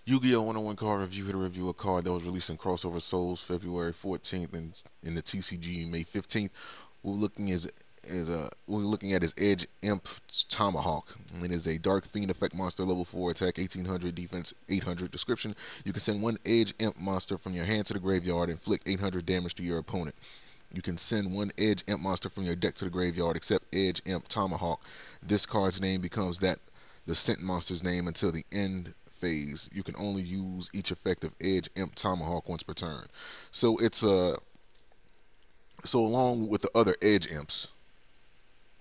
Yu-Gi-Oh! 101 card review. Here to review a card that was released in Crossover Souls February 14th and in the TCG May 15th. We're looking at his Edge Imp Tomahawk. It is a Dark Fiend effect monster, level 4, attack 1800, defense 800. Description: you can send one Edge Imp monster from your hand to the graveyard, inflict 800 damage to your opponent. You can send one Edge Imp monster from your deck to the graveyard, except Edge Imp Tomahawk. This card's name becomes the sent monster's name until the end phase. You can only use each effect of Edge Imp Tomahawk once per turn. So it's a so along with the other Edge Imps,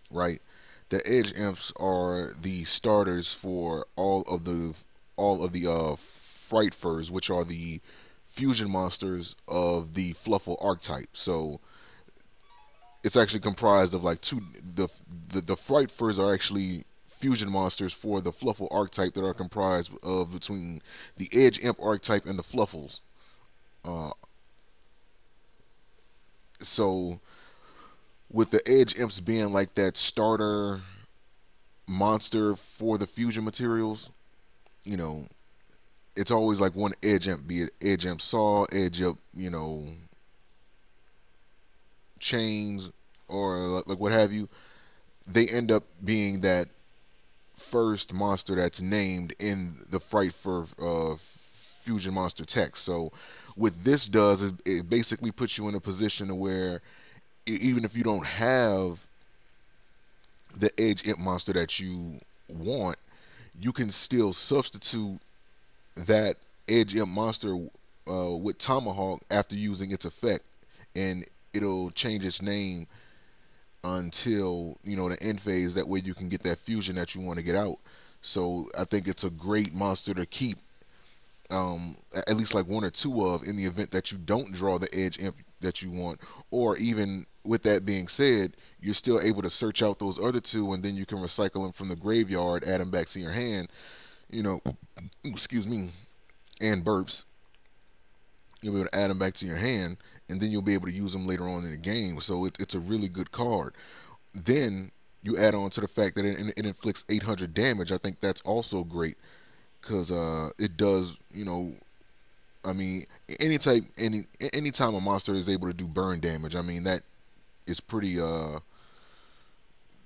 right? The Edge Imps are the starters for all of the Fright Furs, which are the fusion monsters of the Fluffle archetype. So it's actually comprised of like two. The Fright Furs are actually fusion monsters for the Fluffle archetype that are comprised of between the Edge Imp archetype and the Fluffles. Uh, so with the Edge Imps being like that starter monster for the fusion materials, you know, it's always like one Edge Imp, be it Edge Imp Saw, Edge Imp, Chains, or like what have you. They end up being that first monster that's named in the Fright for Fusion Monster text. So what this does is it basically puts you in a position where even if you don't have the Edge Imp monster that you want, you can still substitute that Edge Imp monster with Tomahawk after using its effect, and it'll change its name until the end phase. That way you can get that fusion that you want to get out. So I think it's a great monster to keep, at least like one or two of, in the event that you don't draw the Edge Imp that you want. Or even with that being said, you're still able to search out those other two, and then you can recycle them from the graveyard, add them back to your hand. You know, excuse me, and burps. You'll be able to add them back to your hand, and then you'll be able to use them later on in the game. So it's a really good card. Then you add on to the fact that it inflicts 800 damage. I think that's also great because it does. I mean, anytime a monster is able to do burn damage, I mean that is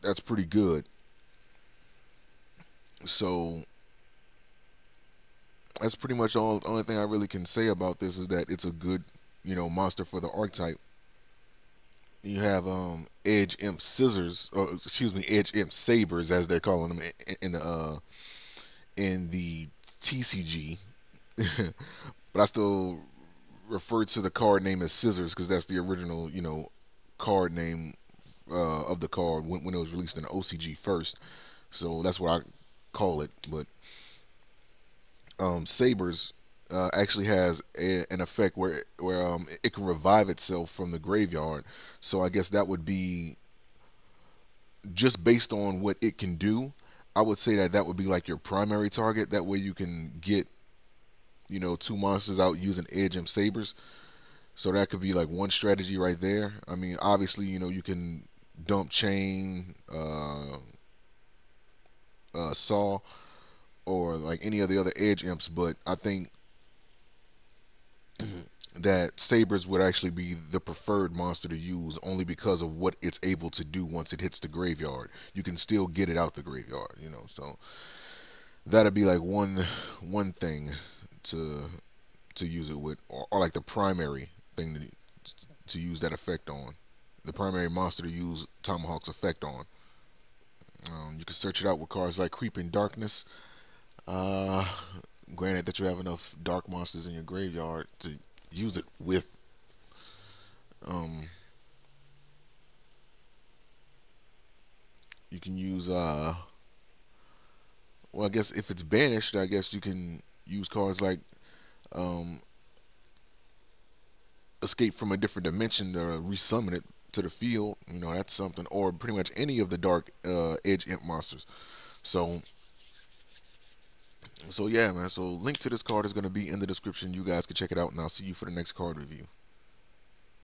that's pretty good. So that's pretty much all. The only thing I really can say about this is that it's a good, monster for the archetype. You have Edge Imp Scissors, or excuse me, Edge Imp Sabers, as they're calling them in the TCG. But I still refer to the card name as Scissors because that's the original, card name of the card when it was released in the OCG first. So that's what I call it. But Sabers actually has an effect where it can revive itself from the graveyard. So I guess that would be just based on what it can do. I would say that would be like your primary target. That way you can get two monsters out using Edge and Sabers. So that could be like one strategy right there. I mean, obviously you can dump Chain, Saw, or like any of the other Edge Imps, but I think that Sabers would actually be the preferred monster to use only because of what it's able to do once it hits the graveyard. You can still get it out the graveyard, so that'd be like one thing to use it with, or like the primary thing to use that effect on. The primary monster to use Tomahawk's effect on. You can search it out with cards like Creeping Darkness. Uh, Granted that you have enough dark monsters in your graveyard to use it with. Um, you can use well, I guess if it's banished, I guess you can use cards like um, Escape from a Different Dimension to resummon it to the field. That's something. Or pretty much any of the dark Edge Imp monsters. So yeah, man. So link to this card is going to be in the description. You guys can check it out, and I'll see you for the next card review.